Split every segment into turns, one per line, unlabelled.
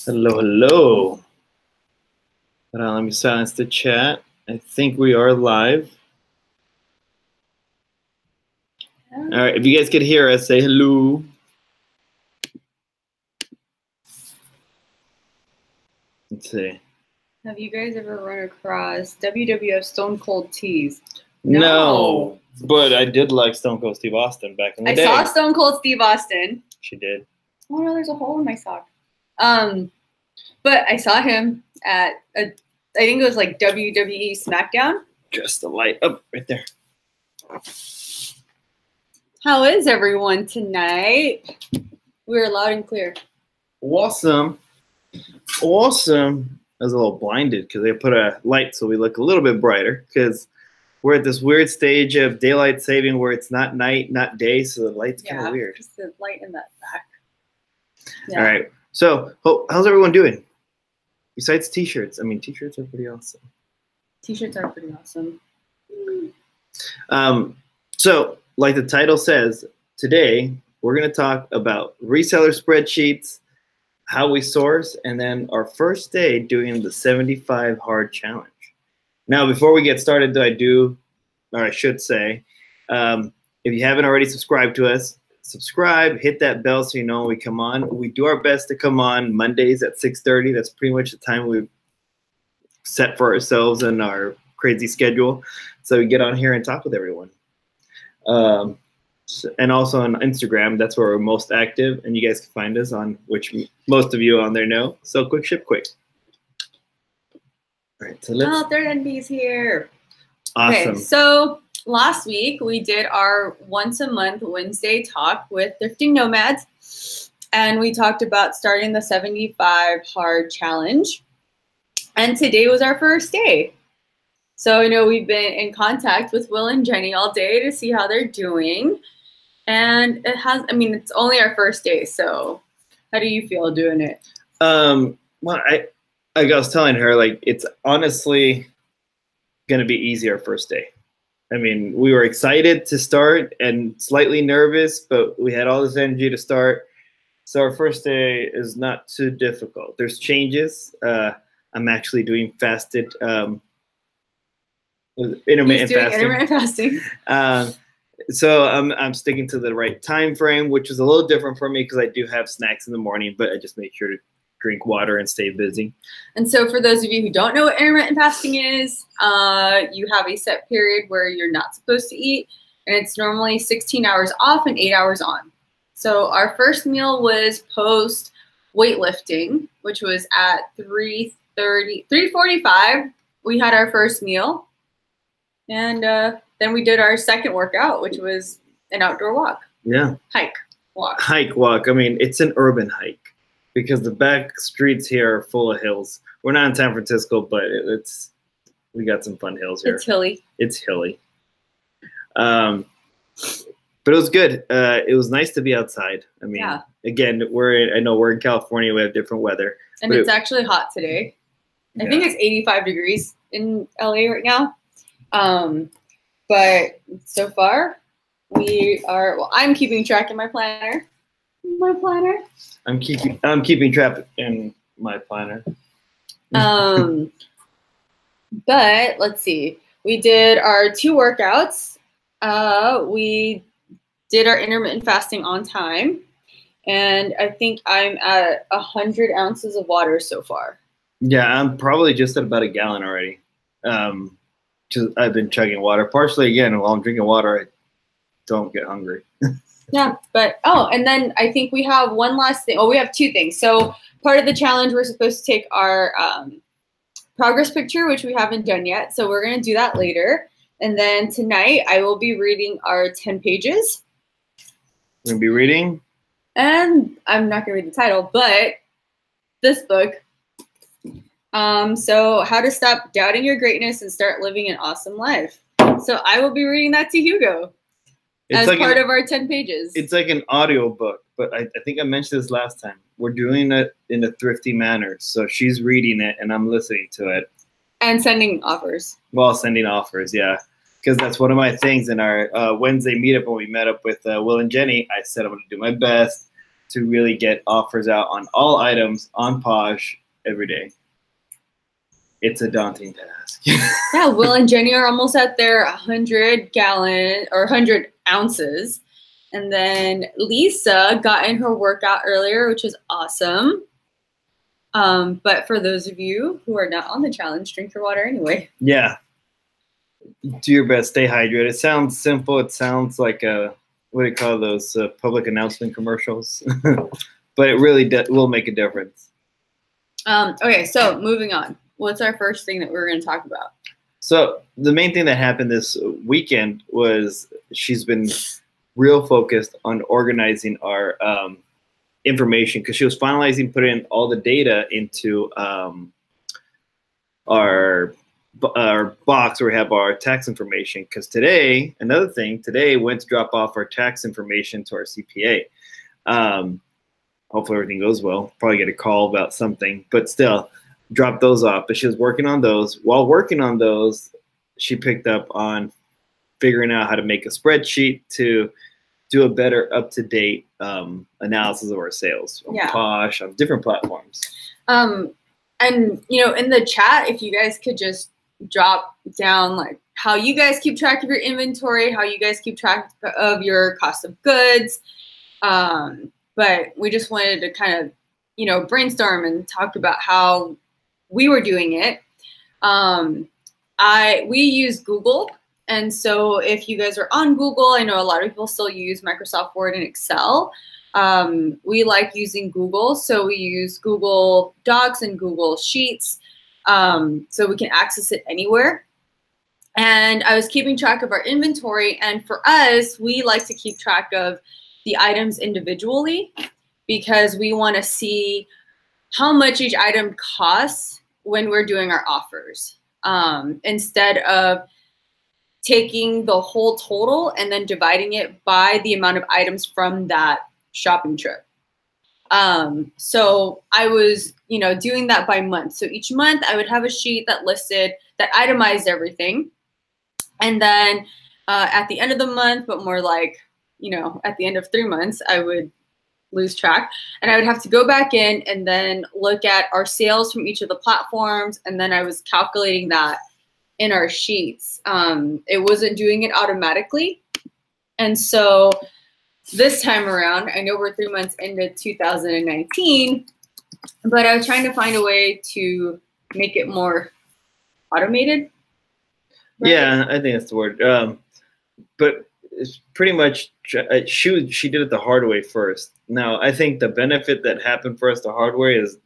Hello, hello. Hold on, let me silence the chat. I think we are live. All right, if you guys could hear us, say hello. Let's see.
Have you guys ever run across WWF Stone Cold Tees?
No, but I did like Stone Cold Steve Austin back in the day.
I saw Stone Cold Steve Austin.
She did.
Oh no, there's a hole in my sock. But I saw him at I think it was like WWE SmackDown.
Just the light up right there.
How is everyone tonight? We're loud and clear.
Awesome. Awesome. I was a little blinded because they put a light so we look a little bit brighter because we're at this weird stage of daylight saving where it's not night, not day, so the light's kind of weird.
Just the light in that back. Yeah.
All right. So, how's everyone doing? Besides t-shirts. I mean, t-shirts are pretty awesome.
T-shirts are pretty awesome.
So, like the title says, today we're going to talk about reseller spreadsheets, how we source, and then our first day doing the 75 hard challenge. Now, before we get started, I should say, if you haven't already subscribed to us, subscribe, hit that bell so you know when we come on. We do our best to come on Mondays at 6:30. That's pretty much the time we've set for ourselves and our crazy schedule. So we get on here and talk with everyone. And also on Instagram, that's where we're most active. And you guys can find us on, which most of you on there know. So quick ship quick. All right, so let's.
Oh, third NB's here.
Awesome.
Okay, so last week we did our once a month Wednesday talk with Thrifting Nomads, and we talked about starting the 75 hard challenge. And today was our first day. So I know we've been in contact with Will and Jenny all day to see how they're doing. And it's only our first day. So how do you feel doing it?
Well, I was telling her, like, it's honestly going to be easy our first day. I mean, we were excited to start and slightly nervous, but we had all this energy to start. So our first day is not too difficult. There's changes. I'm actually doing fasted, intermittent fasting.
Intermittent fasting.
So I'm sticking to the right time frame, which is a little different for me because I do have snacks in the morning, but I just make sure to drink water and stay busy.
And so for those of you who don't know what intermittent fasting is, you have a set period where you're not supposed to eat, and it's normally 16 hours off and 8 hours on. So our first meal was post weightlifting, which was at 3:45. We had our first meal, and then we did our second workout, which was an outdoor walk.
Yeah.
Hike, walk.
Hike, walk. I mean, it's an urban hike because the back streets here are full of hills. We're not in San Francisco, but we got some fun hills here.
It's hilly.
It's hilly. But it was good. It was nice to be outside. I mean, again, I know we're in California. We have different weather.
And it's actually hot today. I think it's 85 degrees in LA right now. But so far, I'm keeping track in my planner. I'm keeping track in my planner. But let's see. We did our 2 workouts. We did our intermittent fasting on time. And I think I'm at 100 ounces of water so far.
Yeah, I'm probably just at about a gallon already. Because I've been chugging water. Partially, again, while I'm drinking water, I don't get hungry.
Yeah, but, and then I think we have one last thing. Oh, we have 2 things. So part of the challenge, we're supposed to take our progress picture, which we haven't done yet. So we're going to do that later. And then tonight, I will be reading our 10 pages.
We're going to be reading?
And I'm not going to read the title, but this book. So How to Stop Doubting Your Greatness and Start Living an Awesome Life. So I will be reading that to Hugo as like part of our 10 pages.
It's like an audio book, but I think I mentioned this last time. We're doing it in a thrifty manner. So she's reading it and I'm listening to it.
And sending offers.
Well, sending offers, yeah. Because that's one of my things in our Wednesday meetup when we met up with Will and Jenny. I said I'm going to do my best to really get offers out on all items on Posh every day. It's a daunting task.
Yeah, Will and Jenny are almost at their 100-gallon or 100 ounces. And then Lisa got in her workout earlier, which is awesome. But for those of you who are not on the challenge, drink your water anyway.
Yeah. Do your best. Stay hydrated. It sounds simple. It sounds like a, what do you call those, public announcement commercials? But it really will make a difference.
Okay, so moving on. What's our first thing that we're going to talk about?
So the main thing that happened this weekend was she's been real focused on organizing our information, because she was finalizing putting all the data into our box where we have our tax information. Because today, another thing, today went to drop off our tax information to our CPA. Hopefully everything goes well. Probably get a call about something, but still drop those off. But she was working on those. While working on those, she picked up on figuring out how to make a spreadsheet to do a better up-to-date analysis of our sales on Posh, on different platforms.
And, you know, in the chat, if you guys could just drop down like how you guys keep track of your inventory, how you guys keep track of your cost of goods. But we just wanted to kind of, you know, brainstorm and talk about how we were doing it. We use Google. And so if you guys are on Google, I know a lot of people still use Microsoft Word and Excel. We like using Google. So we use Google Docs and Google Sheets. So we can access it anywhere. And I was keeping track of our inventory. And for us, we like to keep track of the items individually, because we want to see how much each item costs when we're doing our offers, instead of taking the whole total and then dividing it by the amount of items from that shopping trip. So I was, you know, doing that by month. So each month I would have a sheet that listed, that itemized everything. And then at the end of the month, but more like, you know, at the end of 3 months, I would lose track, and I would have to go back in and then look at our sales from each of the platforms. And then I was calculating that in our sheets. It wasn't doing it automatically. And so this time around, I know we're 3 months into 2019, but I was trying to find a way to make it more automated. Right?
Yeah, I think that's the word. But it's pretty much, she did it the hard way first. Now, I think the benefit that happened for us the hard way is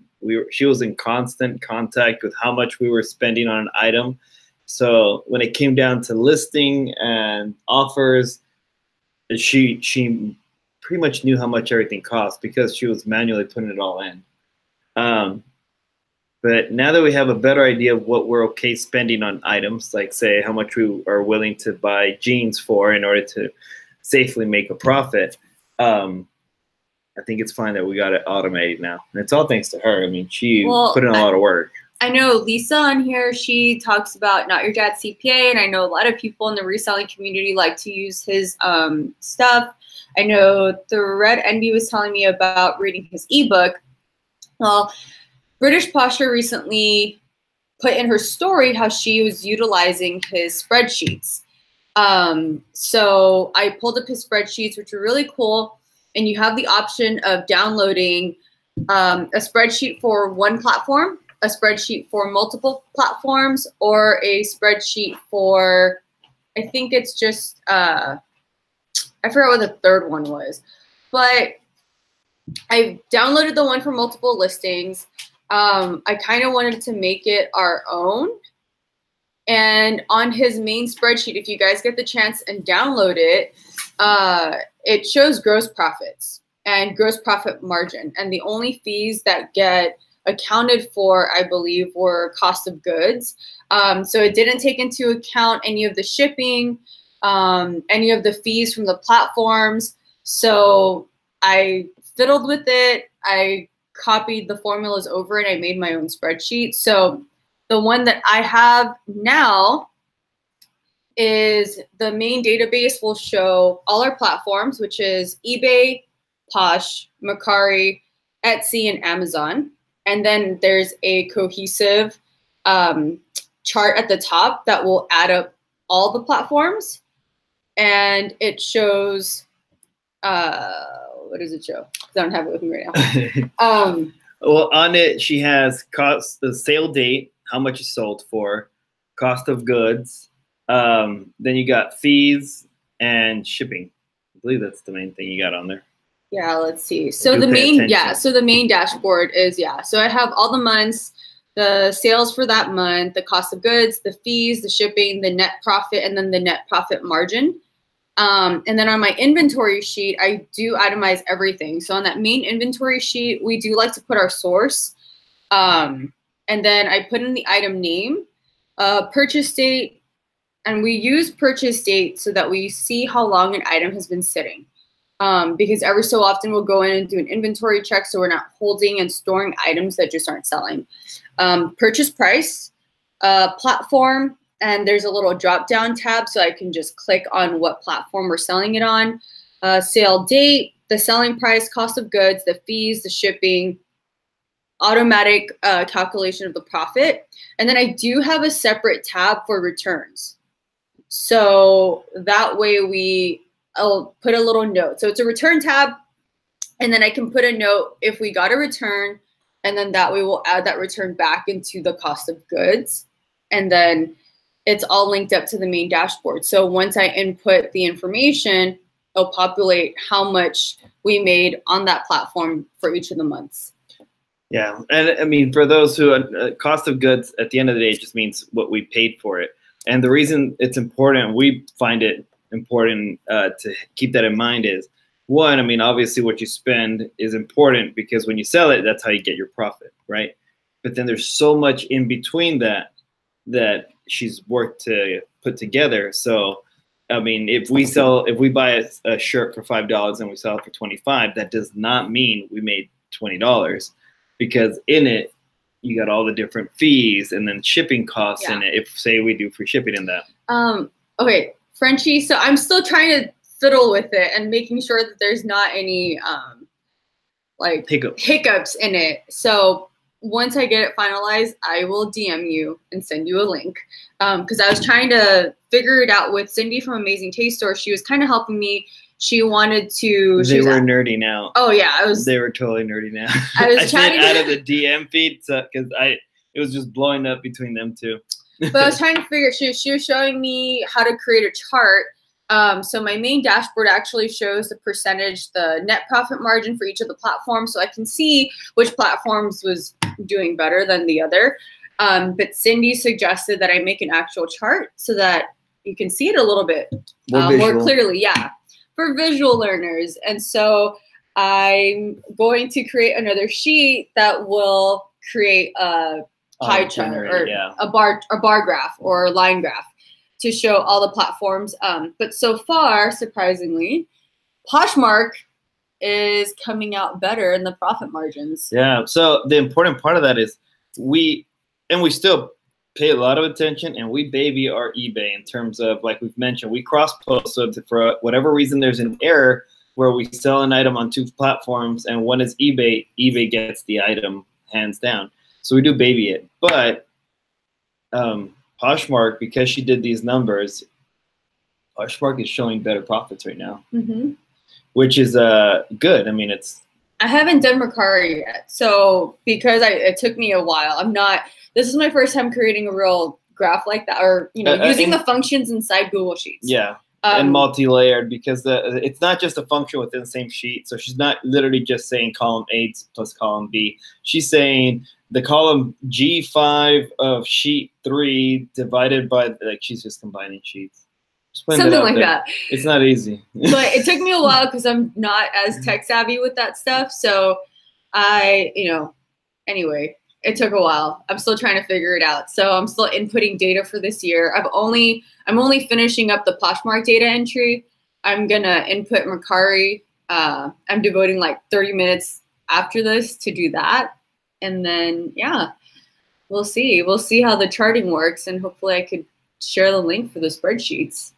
she was in constant contact with how much we were spending on an item. So when it came down to listing and offers, she pretty much knew how much everything cost because she was manually putting it all in. But now that we have a better idea of what we're okay spending on items, like say how much we are willing to buy jeans for in order to safely make a profit, I think it's fine that we got it automated now. And it's all thanks to her. I mean, she put in a lot of work.
I know Lisa on here, she talks about Not Your Dad's CPA, and I know a lot of people in the reselling community like to use his stuff. I know the Red Envy was telling me about reading his ebook. Well, British Posture recently put in her story how she was utilizing his spreadsheets. So I pulled up his spreadsheets, which are really cool. And you have the option of downloading a spreadsheet for one platform, a spreadsheet for multiple platforms, or a spreadsheet for, I think it's just, I forgot what the third one was. But I downloaded the one for multiple listings. I kind of wanted to make it our own. And on his main spreadsheet, if you guys get the chance and download it, it shows gross profits and gross profit margin. And the only fees that get accounted for, I believe, were cost of goods. So it didn't take into account any of the shipping, any of the fees from the platforms. So I fiddled with it. I copied the formulas over and I made my own spreadsheet. So the one that I have now is the main database will show all our platforms, which is eBay, Posh, Mercari, Etsy, and Amazon. And then there's a cohesive chart at the top that will add up all the platforms. And it shows, what does it show? I don't have it with me right now.
Well, on it, she has cost, the sale date, how much is sold for, cost of goods. Then you got fees and shipping. I believe that's the main thing you got on there.
Yeah, let's see. So the main, so the main dashboard is, so I have all the months, the sales for that month, the cost of goods, the fees, the shipping, the net profit, and then the net profit margin. And then on my inventory sheet, I do itemize everything. So on that main inventory sheet, we do like to put our source. And then I put in the item name, purchase date, and we use purchase date so that we see how long an item has been sitting. Because every so often we'll go in and do an inventory check so we're not holding and storing items that just aren't selling. Purchase price, platform, and there's a little drop down tab so I can just click on what platform we're selling it on. Sale date, the selling price, cost of goods, the fees, the shipping, automatic calculation of the profit. And then I do have a separate tab for returns. So that way I'll put a little note. So it's a return tab, and then I can put a note if we got a return, and then that way we'll add that return back into the cost of goods. And then it's all linked up to the main dashboard. So once I input the information, it'll populate how much we made on that platform for each of the months.
Yeah, and I mean, for those who, cost of goods at the end of the day just means what we paid for it. And the reason it's important, we find it important to keep that in mind is, one, I mean, obviously what you spend is important because when you sell it, that's how you get your profit, right? But then there's so much in between that she's worked to put together. So, I mean, if we buy a shirt for $5 and we sell it for $25, that does not mean we made $20 because in it, you got all the different fees and then shipping costs in it. If say we do free shipping in that.
Okay, Frenchie. So I'm still trying to fiddle with it and making sure that there's not any like hiccups in it. So once I get it finalized, I will DM you and send you a link. Because I was trying to figure it out with Cindy from Amazing Taste Store. She was kind of helping me. She wanted to.
They were nerdy now.
Oh yeah,
They were totally nerdy now.
I was trying
out of the DM feed because it was just blowing up between them two.
But I was trying to figure. She was showing me how to create a chart. So my main dashboard actually shows the percentage, the net profit margin for each of the platforms, so I can see which platforms was doing better than the other. But Cindy suggested that I make an actual chart so that you can see it a little bit more clearly. Yeah. For visual learners. And so I'm going to create another sheet that will create a pie chart or a bar graph or a line graph to show all the platforms. But so far, surprisingly, Poshmark is coming out better in the profit margins.
Yeah. So the important part of that is we still pay a lot of attention and we baby our eBay in terms of, like we've mentioned, we cross-post. So for whatever reason there's an error where we sell an item on two platforms and one is eBay, eBay gets the item hands down. So we do baby it. But Poshmark, because she did these numbers, Poshmark is showing better profits right now, which is good. I mean,
I haven't done Mercari yet. So because it took me a while, this is my first time creating a real graph like that, or using the functions inside Google Sheets.
Yeah, and multi-layered because it's not just a function within the same sheet. So she's not literally just saying column A plus column B. She's saying the column G5 of sheet 3 divided by, like, she's just combining sheets.
Something like that.
It's not easy.
But it took me a while because I'm not as tech savvy with that stuff. So anyway, it took a while. I'm still trying to figure it out. So I'm still inputting data for this year. I'm only finishing up the Poshmark data entry. I'm gonna input Mercari. I'm devoting like 30 minutes after this to do that. And then we'll see. We'll see how the charting works, and hopefully I could share the link for the spreadsheets.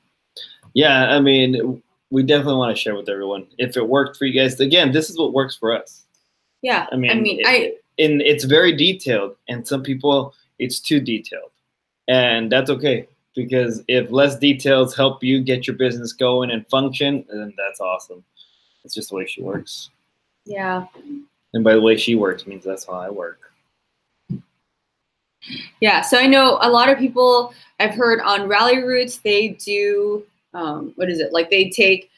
Yeah, I mean, we definitely want to share with everyone. If it worked for you guys, again, this is what works for us.
Yeah.
It's very detailed, and some people it's too detailed, and that's okay, because if less details help you get your business going and function, then that's awesome. It's just the way she works.
Yeah.
And by the way she works means that's how I work.
Yeah. So I know a lot of people I've heard on Rally Routes, they do, what is it? Like they take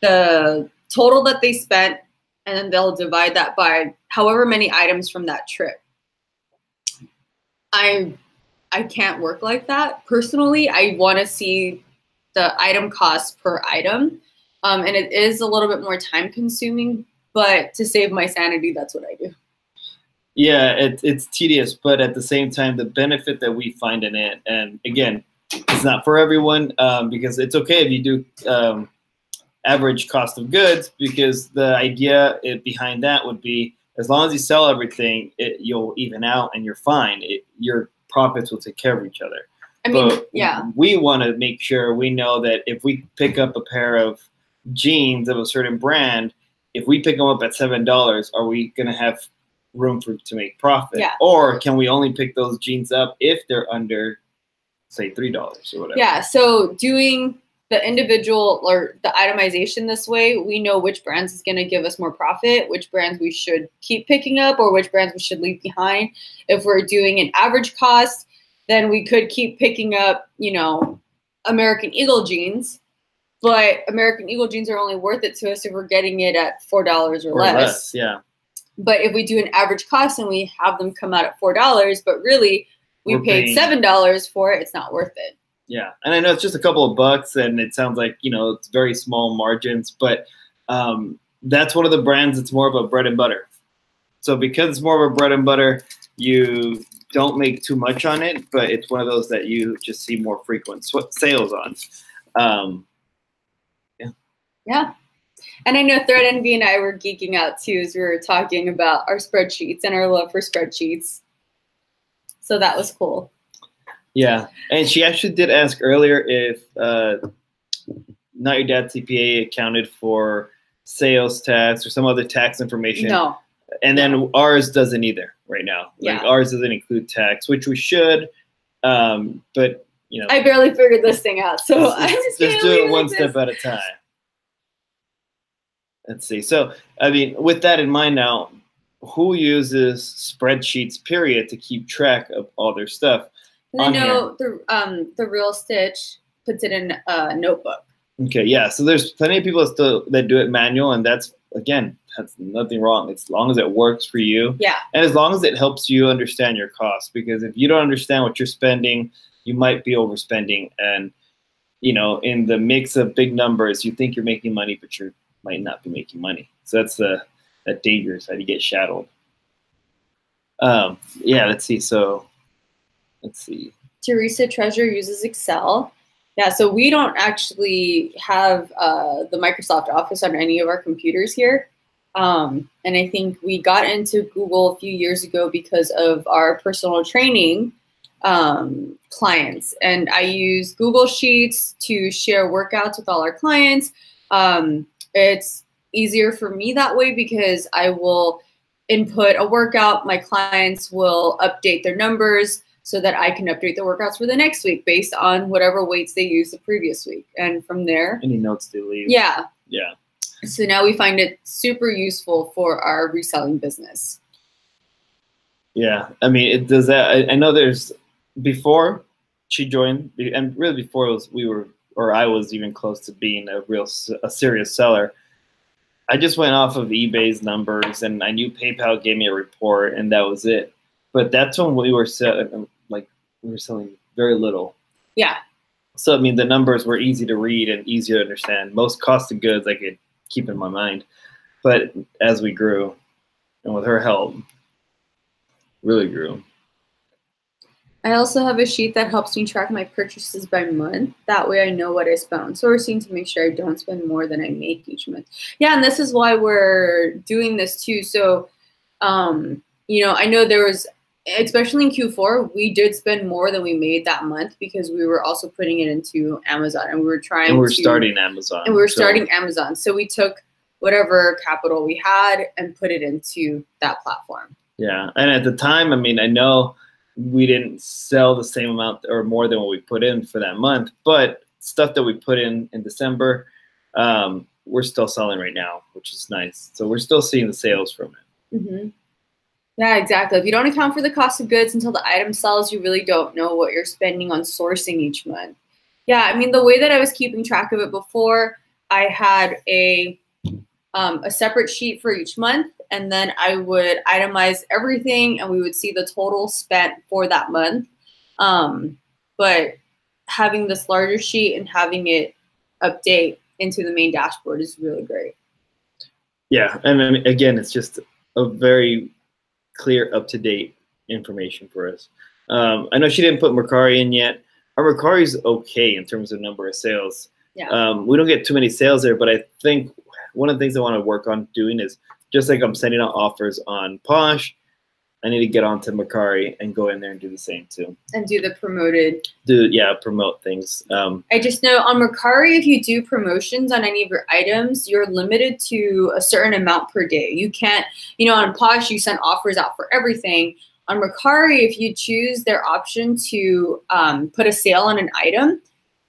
the total that they spent and then they'll divide that by however many items from that trip. I can't work like that. Personally, I want to see the item cost per item. And it is a little bit more time consuming, but to save my sanity, that's what I do.
Yeah, it's tedious, but at the same time, the benefit that we find in it, and again, it's not for everyone, because it's okay if you do average cost of goods, because the idea behind that would be, as long as you sell everything, you'll even out and you're fine. Your profits will take care of each other.
I mean,
but
yeah.
We want to make sure we know that if we pick up a pair of jeans of a certain brand, if we pick them up at $7, are we going to have room to make profit?
Yeah.
Or can we only pick those jeans up if they're under, say, $3 or whatever?
Yeah. So doing the individual or the itemization this way, we know which brands is going to give us more profit, which brands we should keep picking up, or which brands we should leave behind. If we're doing an average cost, then we could keep picking up, you know, American Eagle jeans, but American Eagle jeans are only worth it to us if we're getting it at $4 or less.
Yeah.
But if we do an average cost and we have them come out at $4, but really we paid $7 for it, it's not worth it.
Yeah, and I know it's just a couple of bucks, and it sounds like, you know, it's very small margins, but that's one of the brands that's more of a bread and butter. So because it's more of a bread and butter, you don't make too much on it, but it's one of those that you just see more frequent sales on.
Yeah. And I know Thread Envy and I were geeking out too as we were talking about our spreadsheets and our love for spreadsheets. So that was cool.
Yeah, and she actually did ask earlier if Not Your Dad CPA accounted for sales tax or some other tax information.
No.
And then ours doesn't either right now. Like ours doesn't include tax, which we should. But you know,
I barely figured this thing out, so I'm just
do it one step at a time. Let's see. So, I mean, with that in mind now, who uses spreadsheets, period, to keep track of all their stuff?
I know the Real Stitch puts it in a notebook.
Okay, yeah. So there's plenty of people that do it manual, and that's nothing wrong. As long as it works for you.
Yeah.
And as long as it helps you understand your costs, because if you don't understand what you're spending, you might be overspending. And, you know, in the mix of big numbers, you think you're making money, but you might not be making money. So that's that dangerous side. You get shadowed. Yeah, let's see. So let's see.
Teresa Treasure uses Excel. Yeah, so we don't actually have the Microsoft Office on any of our computers here. And I think we got into Google a few years ago because of our personal training clients. And I use Google Sheets to share workouts with all our clients. It's easier for me that way because I will input a workout. My clients will update their numbers so that I can update the workouts for the next week based on whatever weights they used the previous week. And from there,
any notes they leave.
Yeah.
Yeah.
So now we find it super useful for our reselling business.
Yeah. I mean, it does that. I know there's, before she joined, and really before I was even close to being a serious seller, I just went off of eBay's numbers, and I knew PayPal gave me a report, and that was it. But that's when we were selling very little.
Yeah.
So I mean, the numbers were easy to read and easier to understand. Most cost of goods I could keep in my mind. But as we grew, and with her help, really grew.
I also have a sheet that helps me track my purchases by month. That way I know what I spent on sourcing to make sure I don't spend more than I make each month. Yeah, and this is why we're doing this too. So, you know, I know there was especially in Q4, we did spend more than we made that month because we were also putting it into Amazon, and we were trying
and we're
to
starting Amazon.
And we were starting Amazon. So we took whatever capital we had and put it into that platform.
Yeah. And at the time, I mean, I know we didn't sell the same amount or more than what we put in for that month, but stuff that we put in December, we're still selling right now, which is nice. So we're still seeing the sales from it.
Mm-hmm. Yeah, exactly. If you don't account for the cost of goods until the item sells, you really don't know what you're spending on sourcing each month. Yeah, I mean, the way that I was keeping track of it before, I had a separate sheet for each month, and then I would itemize everything, and we would see the total spent for that month. But having this larger sheet and having it update into the main dashboard is really great.
Yeah, and then again, it's just a very clear, up-to-date information for us. I know she didn't put Mercari in yet. Our Mercari's okay in terms of number of sales.
Yeah.
We don't get too many sales there, but I think one of the things I want to work on doing is, just like I'm sending out offers on Posh, I need to get onto Mercari and go in there and do the same too.
And do the promoted.
Promote things.
I just know on Mercari, if you do promotions on any of your items, you're limited to a certain amount per day. You can't, on Posh, you send offers out for everything. On Mercari, if you choose their option to put a sale on an item,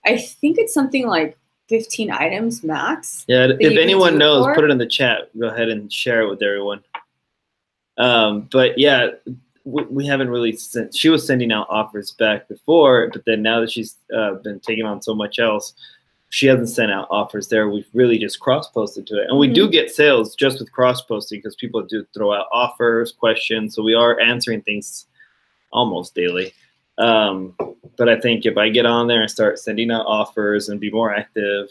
I think it's something like 15 items max.
Yeah, if anyone knows, put it in the chat. Go ahead and share it with everyone. But yeah, we haven't really sent, she was sending out offers back before, but then now that she's been taking on so much else, she hasn't sent out offers there. We've really just cross-posted to it. And we do get sales just with cross-posting because people do throw out offers, questions. So we are answering things almost daily. But I think if I get on there and start sending out offers and be more active,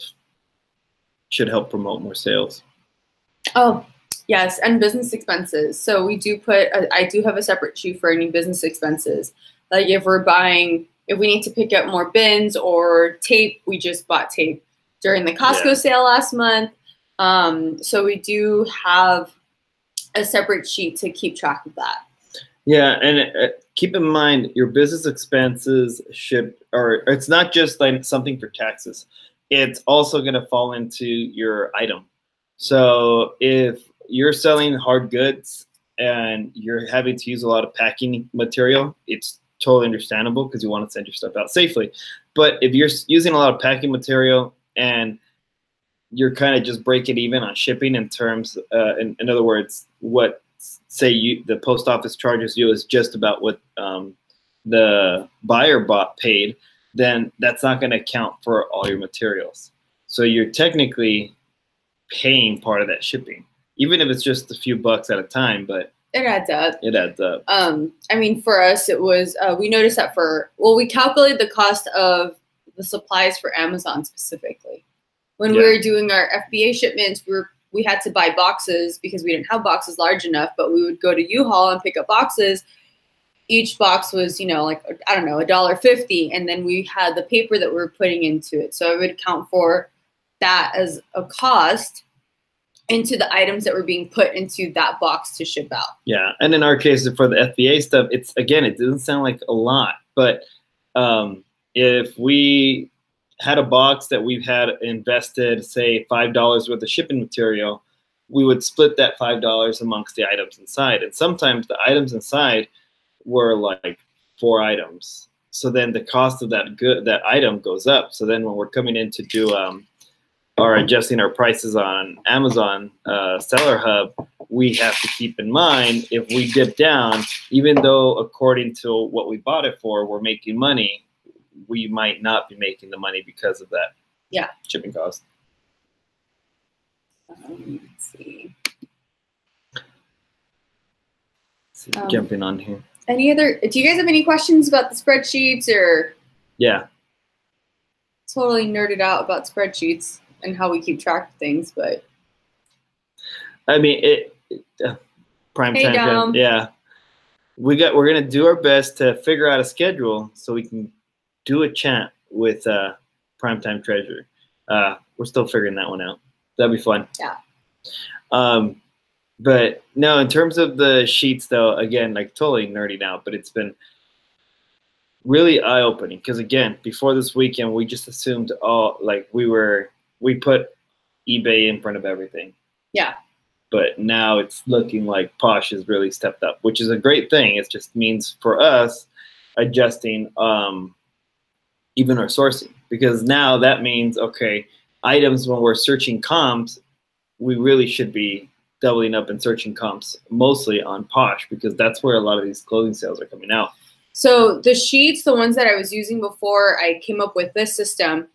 should help promote more sales.
Oh, yes, and business expenses. So we do put, I do have a separate sheet for any business expenses. Like if we need to pick up more bins or tape, we just bought tape during the Costco sale last month. So we do have a separate sheet to keep track of that.
Yeah, and keep in mind your business expenses it's not just like something for taxes. It's also going to fall into your item. So if you're selling hard goods and you're having to use a lot of packing material, it's totally understandable because you want to send your stuff out safely. But if you're using a lot of packing material and you're kind of just breaking even on shipping in terms, in other words, what the post office charges you is just about what the buyer paid, then that's not going to count for all your materials. So you're technically paying part of that shipping, even if it's just a few bucks at a time, but
it adds up.
It adds up.
I mean, for us, it was, we noticed that we calculated the cost of the supplies for Amazon specifically. When we were doing our FBA shipments, we had to buy boxes because we didn't have boxes large enough, but we would go to U-Haul and pick up boxes. Each box was, like, I don't know, $1.50. And then we had the paper that we were putting into it. So I would account for that as a cost into the items that were being put into that box to ship out. Yeah,
and in our case, for the FBA stuff, it doesn't sound like a lot, but if we had a box that we've had invested, say, $5 worth of shipping material, we would split that $5 amongst the items inside. And sometimes the items inside were like 4 items. So then the cost of that item goes up. So then when we're coming in to do or adjusting our prices on Amazon Seller Hub, we have to keep in mind if we dip down, even though according to what we bought it for, we're making money, we might not be making the money because of that shipping cost.
Let's see.
Jumping on here.
Do you guys have any questions about the spreadsheets or?
Yeah.
Totally nerded out about spreadsheets and how we keep track of things, but.
I mean, prime time. Yeah. We're going to do our best to figure out a schedule so we can do a chat with Primetime Treasurer. We're still figuring that one out. That'd be fun.
Yeah.
But no, in terms of the sheets, though, again, like totally nerding out, but it's been really eye-opening because, again, before this weekend, we just assumed we put eBay in front of everything.
Yeah.
But now it's looking like Posh has really stepped up, which is a great thing. It just means for us adjusting even our sourcing, because now that means, okay, items when we're searching comps, we really should be doubling up and searching comps mostly on Posh, because that's where a lot of these clothing sales are coming out.
So the sheets, the ones that I was using before I came up with this system,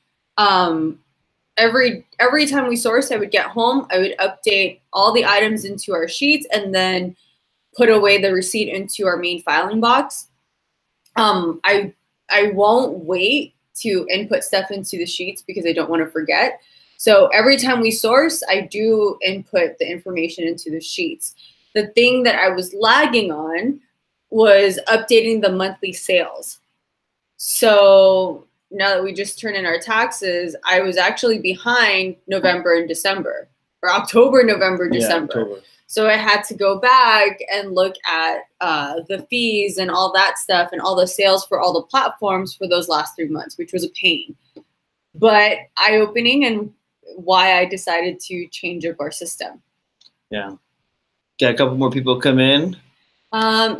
every time we sourced, I would get home, I would update all the items into our sheets and then put away the receipt into our main filing box. I won't wait to input stuff into the sheets because I don't want to forget. So every time we source, I do input the information into the sheets. The thing that I was lagging on was updating the monthly sales. So now that we just turned in our taxes, I was actually behind November and December, or October, November, December. Yeah, October. So I had to go back and look at the fees and all that stuff and all the sales for all the platforms for those last 3 months, which was a pain. But eye-opening, and why I decided to change up our system.
Yeah. Got a couple more people come in.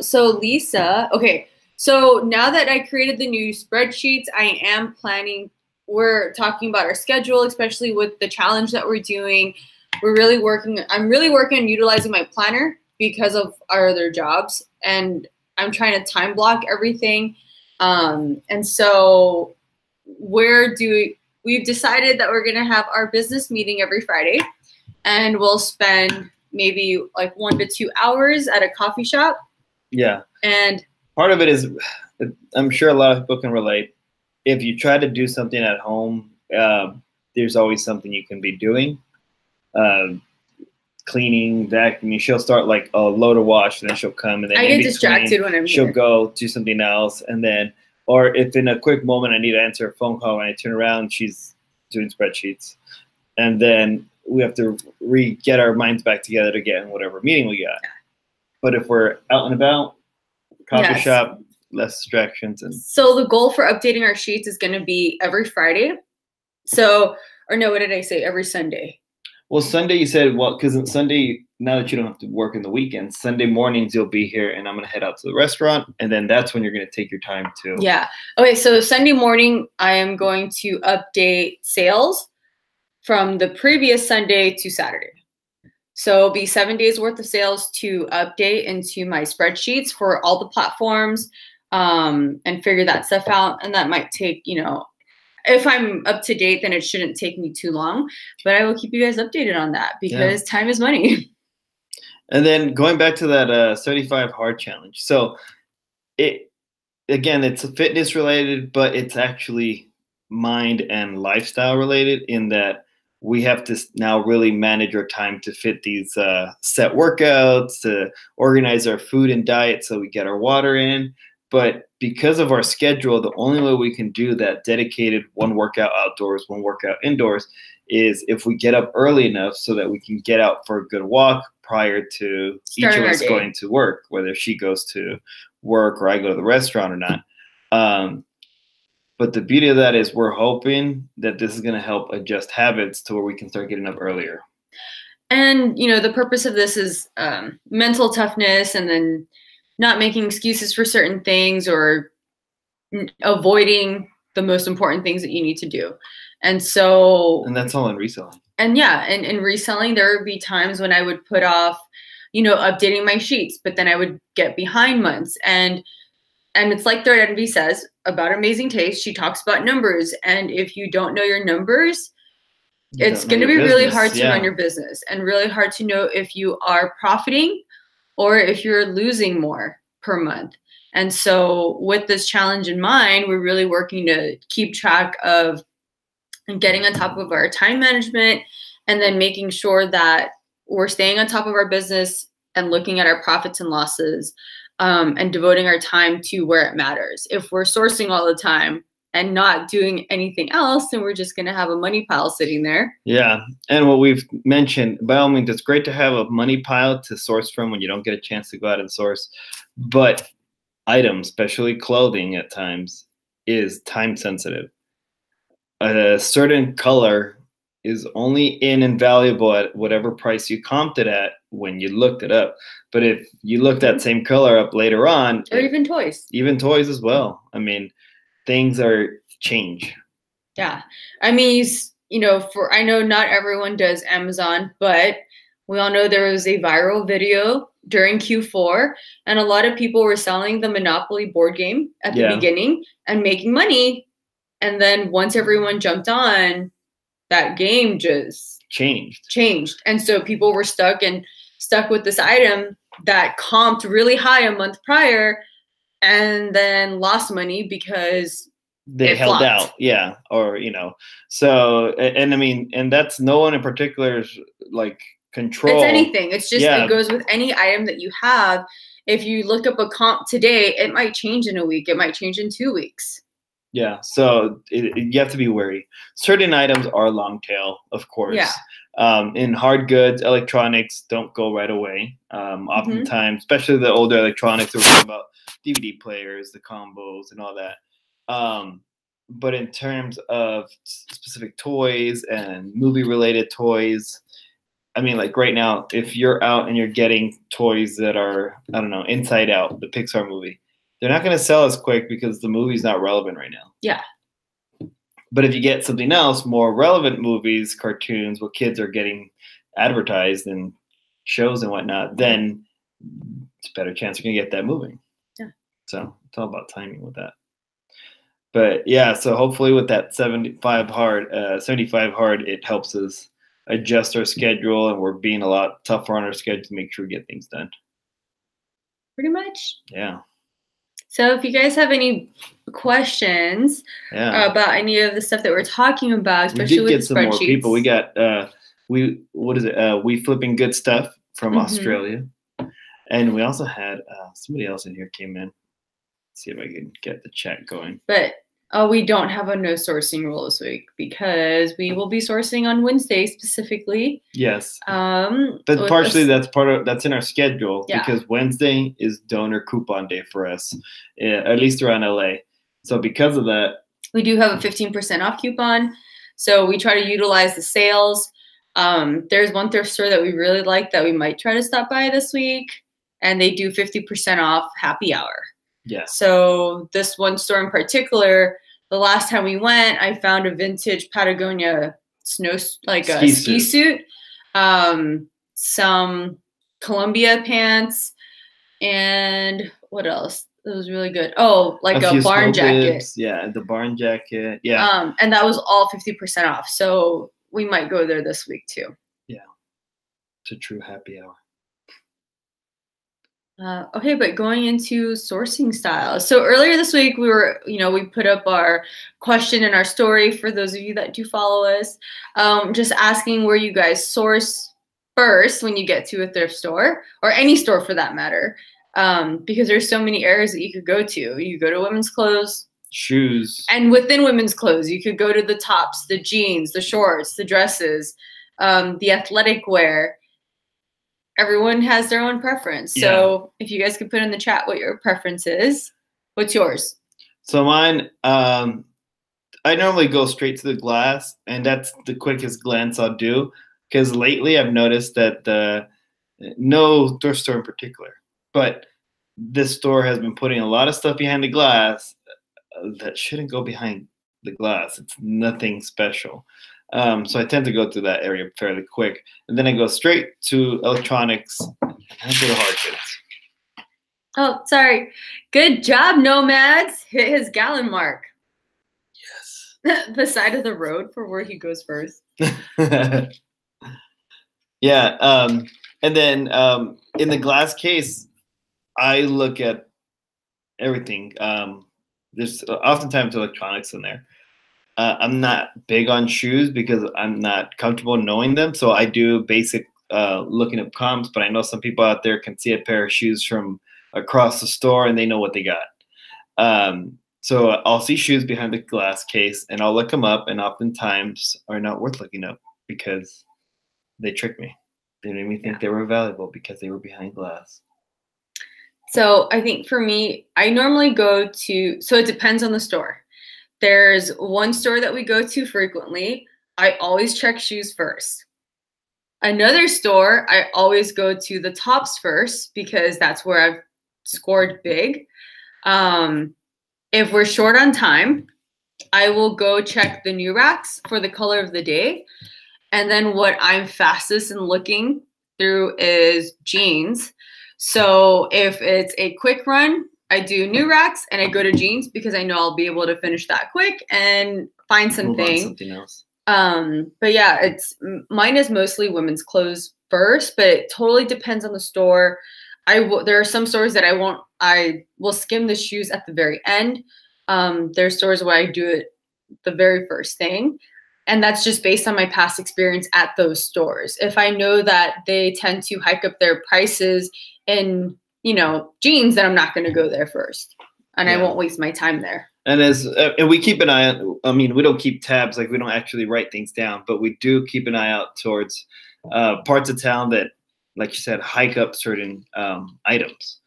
So Lisa, okay. So now that I created the new spreadsheets, I am planning, we're talking about our schedule, especially with the challenge that we're doing. I'm really working on utilizing my planner because of our other jobs, and I'm trying to time block everything. And so we've decided that we're going to have our business meeting every Friday, and we'll spend maybe like 1 to 2 hours at a coffee shop.
Yeah.
And
part of it is, I'm sure a lot of people can relate. If you try to do something at home, there's always something you can be doing. Cleaning, vacuuming. She'll start like a load of wash, and then she'll come, and then
I get distracted when I'm
she'll
here.
Go do something else, and then, or if in a quick moment I need to answer a phone call, when I turn around, she's doing spreadsheets, and then we have to get our minds back together to get in whatever meeting we got. But if we're out and about, coffee shop, less distractions. And
so the goal for updating our sheets is going to be every Friday. So, or no, what did I say? Every Sunday.
Well, Sunday you said, well, because Sunday, now that you don't have to work in the weekends, Sunday mornings you'll be here, and I'm going to head out to the restaurant, and then that's when you're going to take your time to.
Yeah. Okay, so Sunday morning I am going to update sales from the previous Sunday to Saturday. So it'll be 7 days worth of sales to update into my spreadsheets for all the platforms, and figure that stuff out. And that might take, if I'm up to date, then it shouldn't take me too long. But I will keep you guys updated on that, because time is money.
And then going back to that 75 hard challenge. So it's fitness related, but it's actually mind and lifestyle related, in that we have to now really manage our time to fit these set workouts, to organize our food and diet so we get our water in. But because of our schedule, the only way we can do that dedicated one workout outdoors, one workout indoors, is if we get up early enough so that we can get out for a good walk prior to each of us going to work, whether she goes to work or I go to the restaurant or not. But the beauty of that is we're hoping that this is going to help adjust habits to where we can start getting up earlier.
And, the purpose of this is mental toughness, and then not making excuses for certain things, or avoiding the most important things that you need to do. And
that's all in reselling.
And in reselling, there would be times when I would put off, updating my sheets, but then I would get behind months. And it's like Third Envy says about Amazing Taste. She talks about numbers. And if you don't know your numbers, it's going to be really hard to run your business, and really hard to know if you are profiting or if you're losing more per month. And so with this challenge in mind, we're really working to keep track of and getting on top of our time management, and then making sure that we're staying on top of our business and looking at our profits and losses, and devoting our time to where it matters. If we're sourcing all the time, and not doing anything else, then we're just going to have a money pile sitting there.
Yeah. And what we've mentioned, by all means, it's great to have a money pile to source from when you don't get a chance to go out and source. But items, especially clothing at times, is time sensitive. A certain color is only in and valuable at whatever price you comped it at when you looked it up. But if you look that same color up later on,
or even toys
as well. I mean, things are change.
Yeah. I mean, you know, I know not everyone does Amazon, but we all know there was a viral video during Q4, and a lot of people were selling the Monopoly board game at the beginning and making money. And then once everyone jumped on, that game just changed. And so people were stuck with this item that comped really high a month prior and then lost money because
they held out. Yeah. Or, you know, so, and I mean, and that's no one in particular's like control.
It's anything. It's just, it goes with any item that you have. If you look up a comp today, it might change in a week. It might change in 2 weeks.
Yeah. So you have to be wary. Certain items are long tail, of course.
Yeah.
In hard goods, electronics don't go right away. Oftentimes, especially the older electronics, we're talking about DVD players, the combos, and all that. But in terms of specific toys and movie-related toys, I mean, like right now, if you're out and you're getting toys that are, I don't know, Inside Out, the Pixar movie, they're not going to sell as quick because the movie's not relevant right now.
Yeah.
But if you get something else, more relevant movies, cartoons, what kids are getting advertised in shows and whatnot, then it's a better chance you're going to get that moving.
Yeah.
So it's all about timing with that. But yeah, so hopefully with that 75 hard, it helps us adjust our schedule, and we're being a lot tougher on our schedule to make sure we get things done.
Pretty much.
Yeah.
So if you guys have any questions about any of the stuff that we're talking about, especially with the spreadsheets. We did get some more people.
We got, we flipping good stuff from Australia. And we also had somebody else in here came in. Let's see if I can get the chat going.
But we don't have a no sourcing rule this week because we will be sourcing on Wednesday specifically.
Yes. But partially that's in our schedule because Wednesday is donor coupon day for us, at least around LA. So because of that,
we do have a 15% off coupon. So we try to utilize the sales. There's one thrift store that we really like that we might try to stop by this week, and they do 50% off happy hour.
Yeah. So
this one store in particular, the last time we went, I found a vintage Patagonia ski suit, some Columbia pants, and what else? It was really good. Oh, like a barn jacket.
Yeah, the barn jacket. Yeah.
And that was all 50% off. So we might go there this week too.
Yeah. It's a true happy hour.
Okay, but going into sourcing style. So earlier this week, we put up our question in our story for those of you that do follow us, just asking where you guys source first when you get to a thrift store or any store for that matter, because there's so many areas that you could go to. You go to women's clothes,
shoes,
and within women's clothes, you could go to the tops, the jeans, the shorts, the dresses, the athletic wear. Everyone has their own preference. Yeah. So if you guys could put in the chat what your preference is, what's yours?
So mine, I normally go straight to the glass, and that's the quickest glance I'll do. Because lately I've noticed that no thrift store in particular, but this store has been putting a lot of stuff behind the glass that shouldn't go behind the glass. It's nothing special. So I tend to go through that area fairly quick. And then I go straight to electronics and to the hard goods.
Oh, sorry. Good job, Nomads. Hit his gallon mark.
Yes.
The side of the road for where he goes first.
Yeah. And then in the glass case, I look at everything. There's oftentimes electronics in there. I'm not big on shoes because I'm not comfortable knowing them. So I do basic looking up comps, but I know some people out there can see a pair of shoes from across the store and they know what they got. So I'll see shoes behind the glass case, and I'll look them up, and oftentimes are not worth looking up because they tricked me. They made me think they were valuable because they were behind glass.
So I think for me, I normally go to, so it depends on the store. There's one store that we go to frequently. I always check shoes first. Another store, I always go to the tops first because that's where I've scored big. If we're short on time, I will go check the new racks for the color of the day. And then what I'm fastest in looking through is jeans. So if it's a quick run, I do new racks and I go to jeans because I know I'll be able to finish that quick and find something
else.
But yeah, mine is mostly women's clothes first, but it totally depends on the store. There are some stores that I will skim the shoes at the very end. There's stores where I do it the very first thing. And that's just based on my past experience at those stores. If I know that they tend to hike up their prices in, jeans, then I'm not going to go there first. And I won't waste my time there.
And and we keep an eye on, we don't keep tabs, like we don't actually write things down, but we do keep an eye out towards parts of town that, like you said, hike up certain items.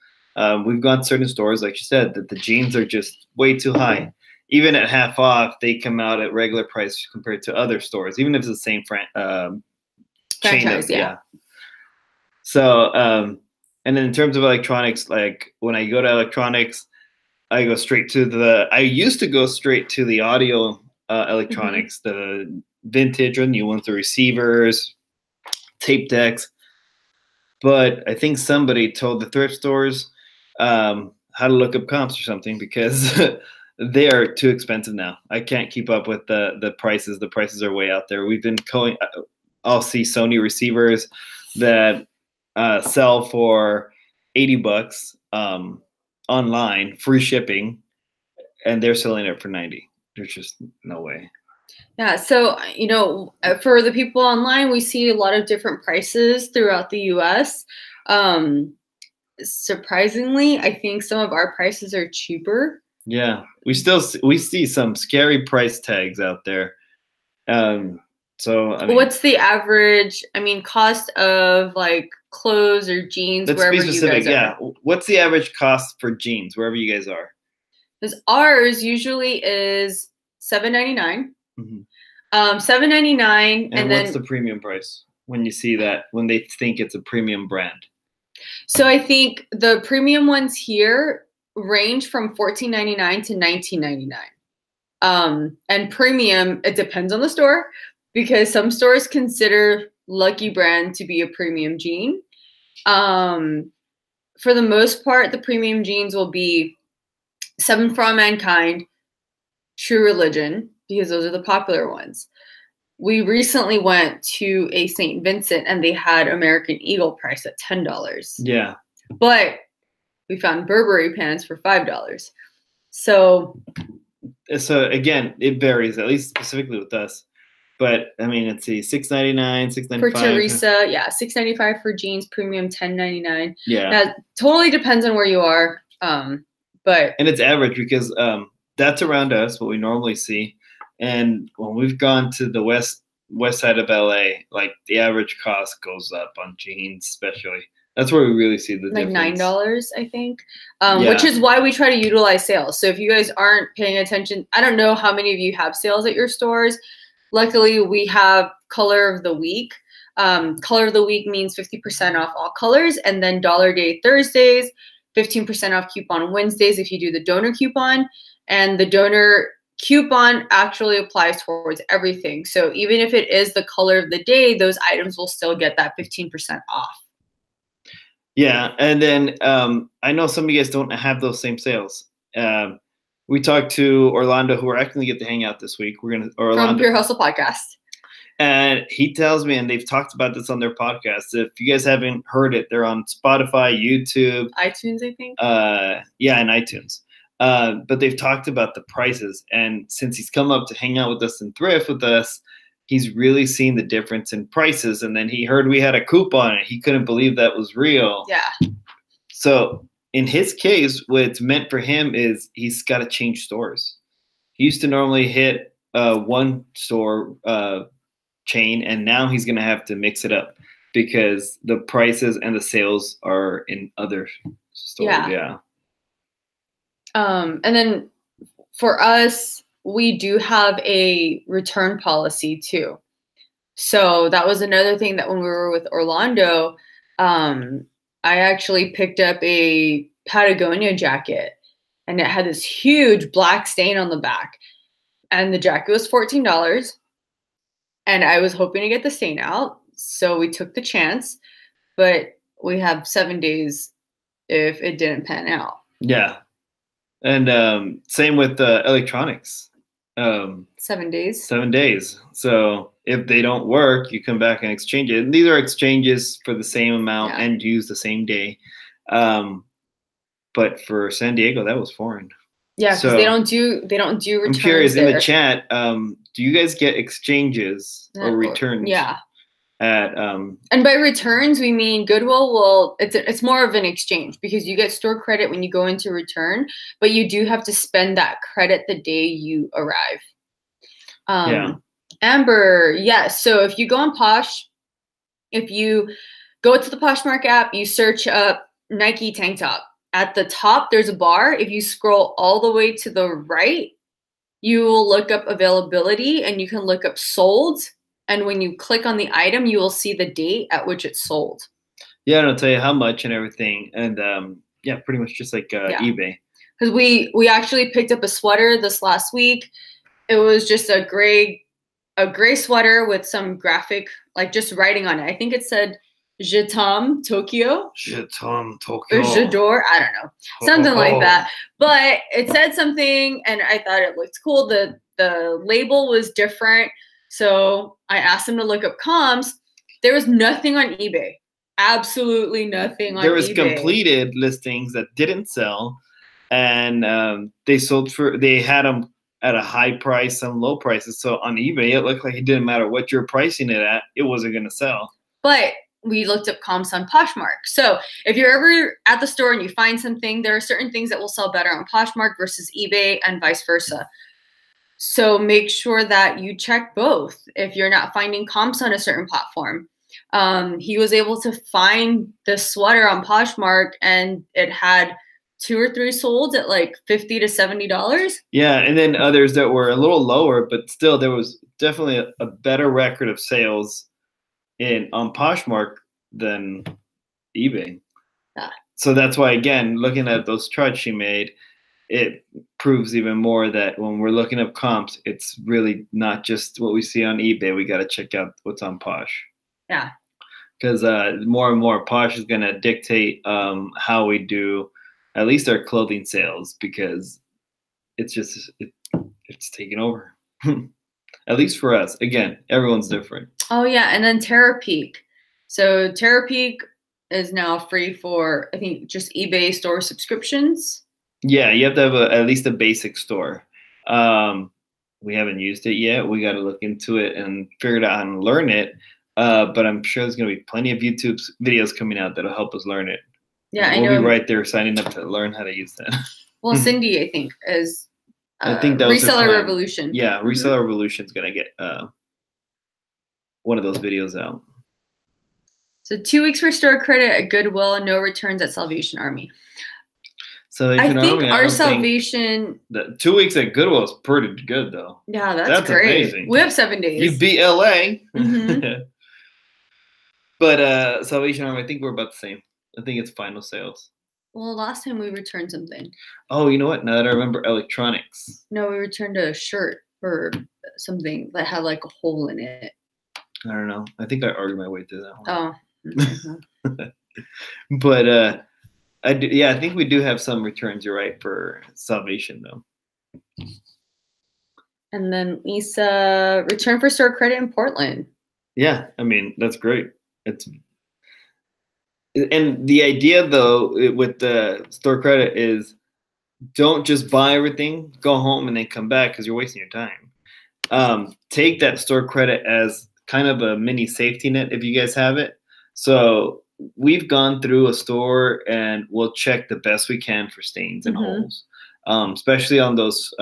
We've gone to certain stores, like you said, that the jeans are just way too high. Even at half off, they come out at regular price compared to other stores, even if it's the same
franchise. Yeah.
So, and then in terms of electronics, like when I go to electronics, I go straight to I used to go straight to the audio electronics, the vintage or new ones, the receivers, tape decks. But I think somebody told the thrift stores how to look up comps or something because they are too expensive now. I can't keep up with the prices. The prices are way out there. We've been going. I'll see Sony receivers that sell for $80 online, free shipping, and they're selling it for $90. There's just no way.
Yeah, so for the people online, we see a lot of different prices throughout the U.S. Surprisingly, I think some of our prices are cheaper.
Yeah, we see some scary price tags out there. So
what's the average? Cost of clothes or jeans wherever you guys are?
Yeah, what's the average cost for jeans wherever you guys are?
Because ours usually is $7.99. $7.99, and then
what's the premium price when you see that, when they think it's a premium brand?
So I think the premium ones here range from $14.99 to $19.99. And premium, it depends on the store because some stores consider Lucky Brand to be a premium jean. For the most part, the premium jeans will be Seven for All Mankind, True Religion, because those are the popular ones. We recently went to a St. Vincent and they had American Eagle priced at $10.
Yeah.
But we found Burberry pants for $5. So
again, it varies, at least specifically with us. But let's see, $6.99, $6.95
for Teresa. Yeah, $6.95 for jeans, premium $10.99.
Yeah,
that totally depends on where you are. And
it's average because that's around us what we normally see. And when we've gone to the west side of LA, the average cost goes up on jeans, especially. That's where we really see the difference.
$9, I think, which is why we try to utilize sales. So if you guys aren't paying attention, I don't know how many of you have sales at your stores. Luckily, we have Color of the Week. Color of the Week means 50% off all colors, and then Dollar Day Thursdays, 15% off coupon Wednesdays if you do the donor coupon. And the donor coupon actually applies towards everything. So even if it is the color of the day, those items will still get that 15% off.
Yeah, and then I know some of you guys don't have those same sales. We talked to Orlando, who we're actually going to get to hang out this week.
From Pure Hustle Podcast.
And he tells me, and they've talked about this on their podcast, if you guys haven't heard it, they're on Spotify, YouTube.
iTunes, I think.
Yeah, and iTunes. But they've talked about the prices. And since he's come up to hang out with us and thrift with us, he's really seen the difference in prices. And then he heard we had a coupon and he couldn't believe that was real.
Yeah.
So in his case, what it's meant for him is he's got to change stores. He used to normally hit one store chain, and now he's going to have to mix it up because the prices and the sales are in other stores. Yeah.
And then for us, we do have a return policy too. So that was another thing that when we were with Orlando, I actually picked up a Patagonia jacket, and it had this huge black stain on the back. And the jacket was $14. And I was hoping to get the stain out. So we took the chance, but we have 7 days if it didn't pan out.
Yeah. And same with electronics.
7 days.
7 days. So if they don't work, you come back and exchange it. And these are exchanges for the same amount and use the same day. But for San Diego, that was foreign.
Yeah, because
so,
they don't do returns.
I'm curious
there.
In the chat, do you guys get exchanges or returns?
Yeah.
At
and by returns we mean Goodwill will it's more of an exchange because you get store credit when you go into return, but you do have to spend that credit the day you arrive. Amber, yes. So if you go on Posh, if you go to the Poshmark app, you search up Nike tank top. At the top, there's a bar. If you scroll all the way to the right, you will look up availability and you can look up sold. And when you click on the item, you will see the date at which it's sold.
Yeah, and I'll tell you how much and everything. And yeah, pretty much just like eBay.
Because we actually picked up a sweater this last week. It was just a gray sweater with some graphic, like just writing on it. I think it said Je t'aime Tokyo.
Je t'aime Tokyo.
Or J'adore, I don't know. Something like that. But it said something and I thought it looked cool. The label was different. So I asked him to look up comps. There was nothing on eBay. Absolutely nothing on eBay.
There was completed listings that didn't sell. And they had them at a high price, some low prices. So on eBay, it looked like it didn't matter what you're pricing it at, it wasn't going to sell.
But we looked up comps on Poshmark. So if you're ever at the store and you find something, there are certain things that will sell better on Poshmark versus eBay and vice versa. So make sure that you check both if you're not finding comps on a certain platform. He was able to find the sweater on Poshmark and it had 2 or 3 sold at like $50 to $70.
Yeah, and then others that were a little lower, but still there was definitely a better record of sales on Poshmark than eBay.
Yeah.
So that's why, again, looking at those charts she made, it proves even more that when we're looking up comps, it's really not just what we see on eBay. We got to check out what's on Posh.
Yeah.
Because more and more Posh is going to dictate how we do at least our clothing sales, because it's just it's taking over. At least for us. Again, everyone's different.
Oh yeah, and then Terapeak. So Terapeak is now free for, I think, just eBay store subscriptions.
Yeah, you have to have at least a basic store. We haven't used it yet. We got to look into it and figure it out and learn it. But I'm sure there's going to be plenty of YouTube videos coming out that'll help us learn it.
Yeah,
I know. We'll be right there signing up to learn how to use that.
Well, Cindy, I think, is
I think that was
Reseller Revolution.
Yeah, Reseller Revolution is going to get one of those videos out.
So 2 weeks for store credit at Goodwill and no returns at Salvation Army.
Salvation
I think
Army,
our Salvation.
The 2 weeks at Goodwill is pretty good, though.
Yeah, that's great. Amazing. We have 7 days.
You beat LA.
Mm-hmm.
But Salvation Army, I think we're about the same. I think it's final sales.
Well, last time we returned something.
Oh, you know what? Now that I remember, electronics.
No, we returned a shirt or something that had like a hole in it.
I don't know. I think I argued my way through that one.
Oh.
But I think we do have some returns. You're right, for Salvation though.
And then Lisa, return for store credit in Portland.
Yeah, I mean that's great. And the idea though with the store credit is, don't just buy everything, go home and then come back because you're wasting your time. Take that store credit as kind of a mini safety net if you guys have it. So we've gone through a store and we'll check the best we can for stains and holes, especially on those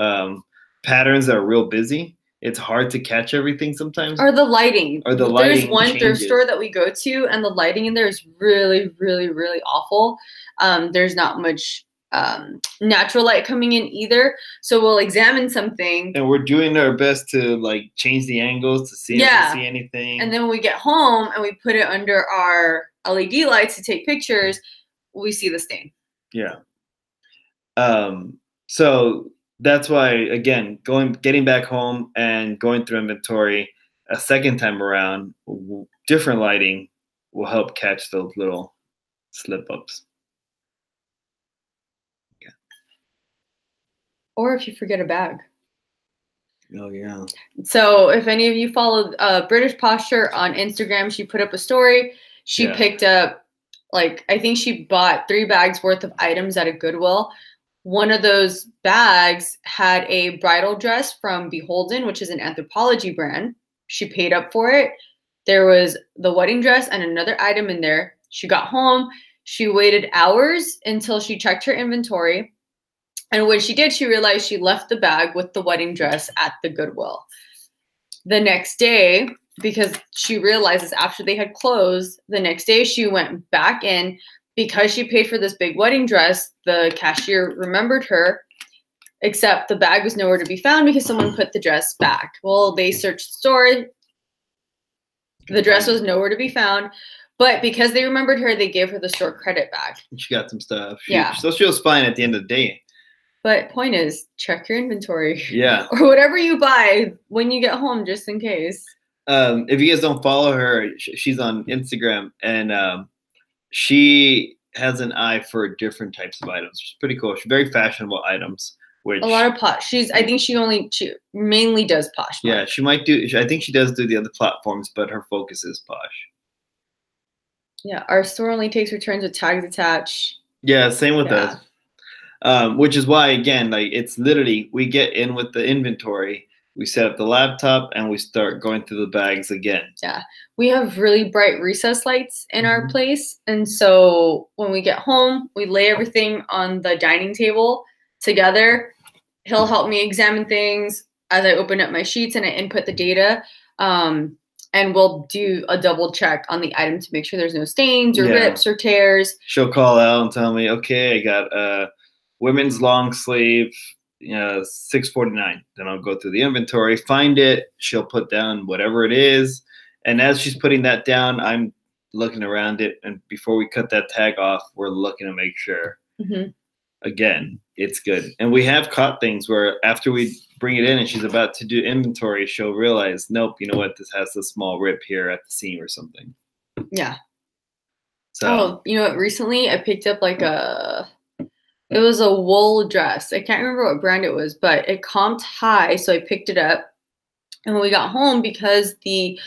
patterns that are real busy. It's hard to catch everything sometimes.
Or the lighting.
Or the lighting.
There's one thrift store that we go to, and the lighting in there is really, really, really awful. There's not much natural light coming in either. So we'll examine something.
And we're doing our best to like change the angles to see if we see anything.
And then when we get home and we put it under our LED lights to take pictures, we see the stain.
Yeah. So that's why, again, getting back home and going through inventory a second time around, different lighting will help catch those little slip-ups. Yeah.
Or if you forget a bag.
Oh, yeah.
So if any of you followed British Posture on Instagram, she put up a story. She picked up, like, I think she bought 3 bags worth of items at a Goodwill. One of those bags had a bridal dress from Beholden, which is an Anthropologie brand. She paid up for it. There was the wedding dress and another item in there. She got home. She waited hours until she checked her inventory. And when she did, she realized she left the bag with the wedding dress at the Goodwill. The next day, because she realizes after they had closed, the next day she went back in. Because she paid for this big wedding dress, the cashier remembered her, except the bag was nowhere to be found because someone put the dress back. Well, they searched the store. The dress was nowhere to be found. But because they remembered her, they gave her the store credit back.
She got some stuff.
So
she was fine at the end of the day.
But point is, check your inventory.
Yeah.
Or whatever you buy when you get home, just in case.
If you guys don't follow her, she's on Instagram, and she has an eye for different types of items, which is pretty cool. She's very fashionable items. Which,
a lot of posh. I think she mainly does Poshmark.
Yeah, she might do. I think she does do the other platforms, but her focus is Posh.
Yeah, our store only takes returns with tags attached.
Yeah, same with us. Which is why, again, like it's literally we get in with the inventory. We set up the laptop and we start going through the bags again.
Yeah. We have really bright recess lights in our place. And so when we get home, we lay everything on the dining table together. He'll help me examine things as I open up my sheets and I input the data. And we'll do a double check on the item to make sure there's no stains or rips or tears.
She'll call out and tell me, okay, I got a women's long sleeve, $6.49. Then I'll go through the inventory, find it. She'll put down whatever it is. And as she's putting that down, I'm looking around it. And before we cut that tag off, we're looking to make sure, again, it's good. And we have caught things where after we bring it in and she's about to do inventory, she'll realize, nope, you know what? This has a small rip here at the seam or something. Yeah.
So, you know what? Recently I picked up like it was a wool dress. I can't remember what brand it was, but it comped high. So I picked it up. And when we got home, because the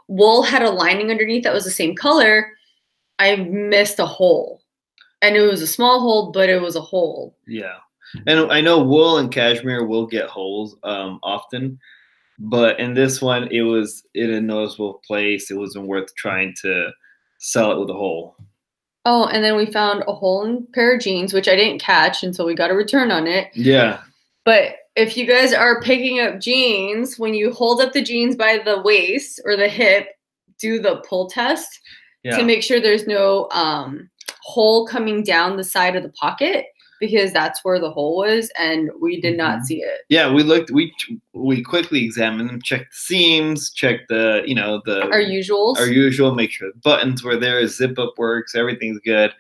wool had a lining underneath that was the same color, I missed a hole. And it was a small hole, but it was a hole.
Yeah. And I know wool and cashmere will get holes often. But in this one, it was in a noticeable place. It wasn't worth trying to sell it with a hole.
Oh, and then we found a hole in a pair of jeans, which I didn't catch until we got a return on it.
Yeah.
But if you guys are picking up jeans, when you hold up the jeans by the waist or the hip, do the pull test to make sure there's no hole coming down the side of the pocket, because that's where the hole was, and we did not see it.
Yeah, we looked. We quickly examined them, checked the seams, checked the our
usuals,
make sure the buttons were there, zip up works, everything's good.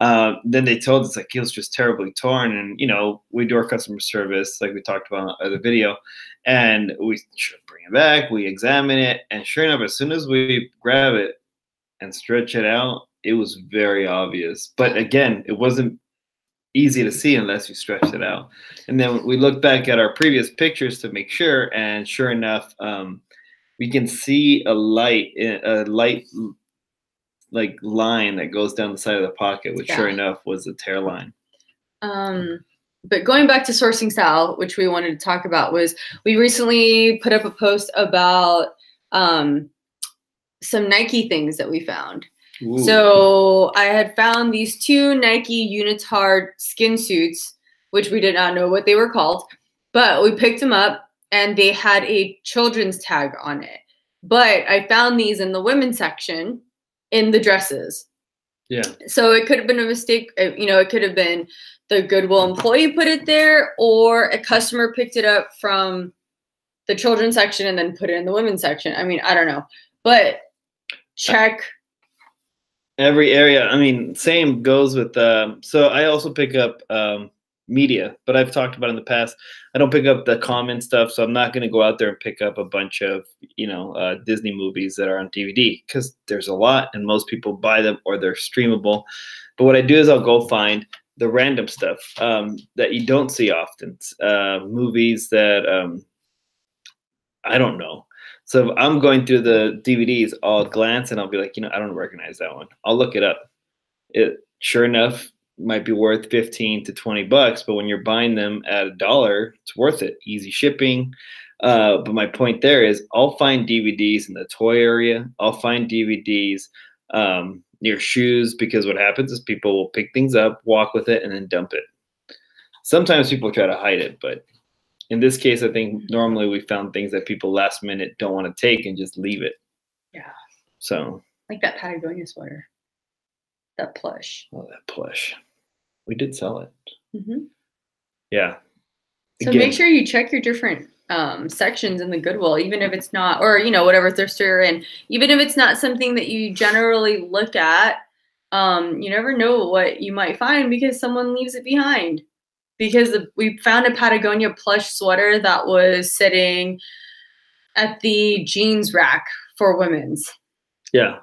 Then they told us like it was just terribly torn, and we do our customer service like we talked about in the video, and we bring it back, we examine it, and sure enough, as soon as we grab it and stretch it out, it was very obvious. But again, it wasn't easy to see unless you stretched it out. And then we look back at our previous pictures to make sure, and sure enough, we can see a light like line that goes down the side of the pocket, which sure enough was a tear line.
But going back to sourcing style, which we wanted to talk about, was we recently put up a post about some Nike things that we found.
Ooh.
So I had found these 2 Nike Unitard skin suits, which we did not know what they were called, but we picked them up and they had a children's tag on it. But I found these in the women's section in the dresses.
Yeah.
So it could have been a mistake. You know, it could have been the Goodwill employee put it there, or a customer picked it up from the children's section and then put it in the women's section. I mean, I don't know, but check.
Every area. I mean, same goes with, so I also pick up media, but I've talked about in the past, I don't pick up the common stuff. So I'm not going to go out there and pick up a bunch of, Disney movies that are on DVD, because there's a lot and most people buy them or they're streamable. But what I do is I'll go find the random stuff that you don't see often, movies that I don't know. So if I'm going through the DVDs, I'll glance and I'll be like, I don't recognize that one. I'll look it up. It sure enough might be worth 15 to 20 bucks, but when you're buying them at $1, it's worth it. Easy shipping. But my point there is I'll find DVDs in the toy area. I'll find DVDs near shoes, because what happens is people will pick things up, walk with it, and then dump it. Sometimes people try to hide it, but in this case, I think normally we found things that people last minute don't want to take and just leave it.
Yeah.
So.
Like that Patagonia sweater. That plush.
Oh, that plush. We did sell it.
Mm-hmm.
Yeah.
So make sure you check your different sections in the Goodwill, even if it's not, or, whatever thrift store you're in, even if it's not something that you generally look at, you never know what you might find because someone leaves it behind. Because we found a Patagonia plush sweater that was sitting at the jeans rack for women's.
Yeah.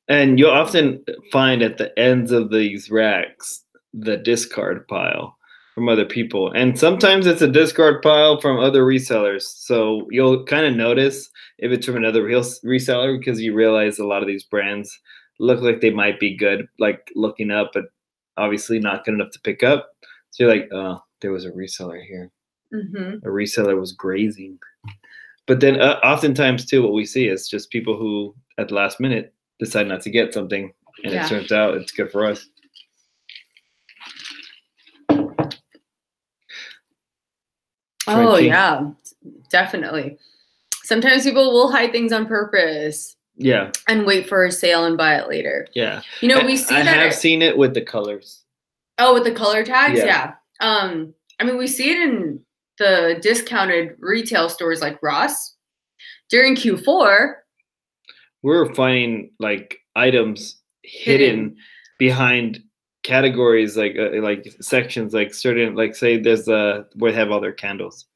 And you'll often find at the ends of these racks the discard pile from other people. And sometimes it's a discard pile from other resellers. So you'll kind of notice if it's from another reseller, because you realize a lot of these brands look like they might be good, like looking up, but obviously not good enough to pick up. So you're like, oh, there was a reseller here.
Mm-hmm.
A reseller was grazing. But then oftentimes, too, what we see is just people who, at the last minute, decide not to get something. And it turns out it's good for us.
Oh, yeah, definitely. Sometimes people will hide things on purpose.
Yeah.
And wait for a sale and buy it later.
Yeah.
We see that.
I have seen it with the colors.
Oh, with the color tags?
Yeah.
I mean, we see it in the discounted retail stores like Ross. During Q4,
we're finding like items hidden behind categories, like sections, like certain, like say there's where they have all their candles,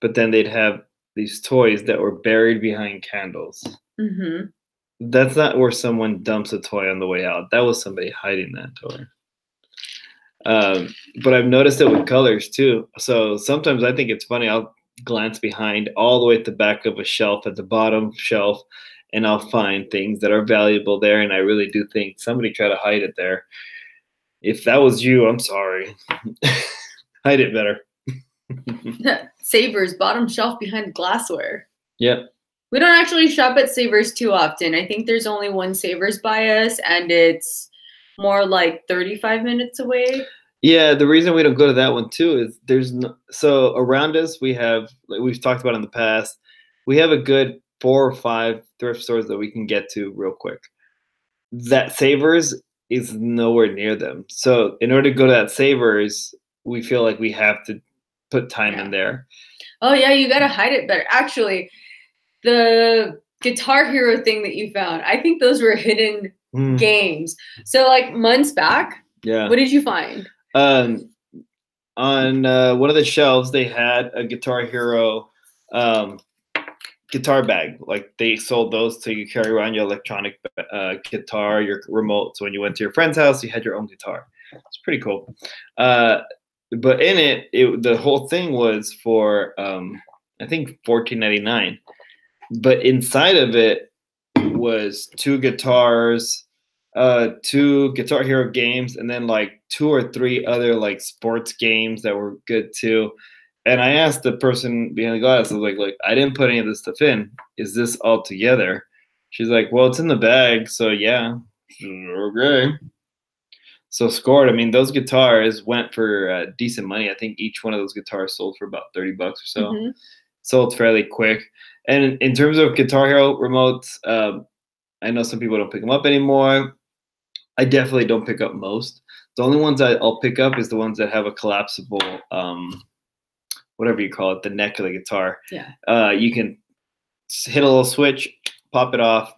but then they'd have these toys that were buried behind candles.
Mm-hmm.
That's not where someone dumps a toy on the way out. That was somebody hiding that toy. But I've noticed it with colors too. So sometimes I think it's funny. I'll glance behind all the way at the back of a shelf, at the bottom shelf, and I'll find things that are valuable there. And I really do think somebody tried to hide it there. If that was you, I'm sorry. Hide it better.
Savers, bottom shelf behind glassware.
Yep.
We don't actually shop at Savers too often. I think there's only one Savers by us, and it's more like 35 minutes away. Yeah,
the reason we don't go to that one too is so around us we have, like we've talked about in the past, we have a good 4 or 5 thrift stores that we can get to real quick. That Savers is nowhere near them. So in order to go to that Savers, we feel like we have to put time in there.
Oh yeah, you gotta hide it better. Actually, the Guitar Hero thing that you found, I think those were hidden games. So like months back, what did you find?
On one of the shelves, they had a Guitar Hero guitar bag. Like they sold those so you carry around your electronic guitar, your remote. So when you went to your friend's house, you had your own guitar. It's pretty cool. But in it, the whole thing was for I think $14.99. But inside of it was 2 guitars, 2 Guitar Hero games, and then like 2 or 3 other like sports games that were good too. And I asked the person behind the glass, I was like, I didn't put any of this stuff in. Is this all together? She's like, well, it's in the bag, so yeah. Okay. So scored. I mean, those guitars went for decent money. I think each one of those guitars sold for about $30 or so.
Mm-hmm.
Sold fairly quick. And in terms of Guitar Hero remotes, I know some people don't pick them up anymore. I definitely don't pick up most. The only ones I'll pick up is the ones that have a collapsible, whatever you call it, the neck of the guitar.
Yeah.
You can hit a little switch, pop it off,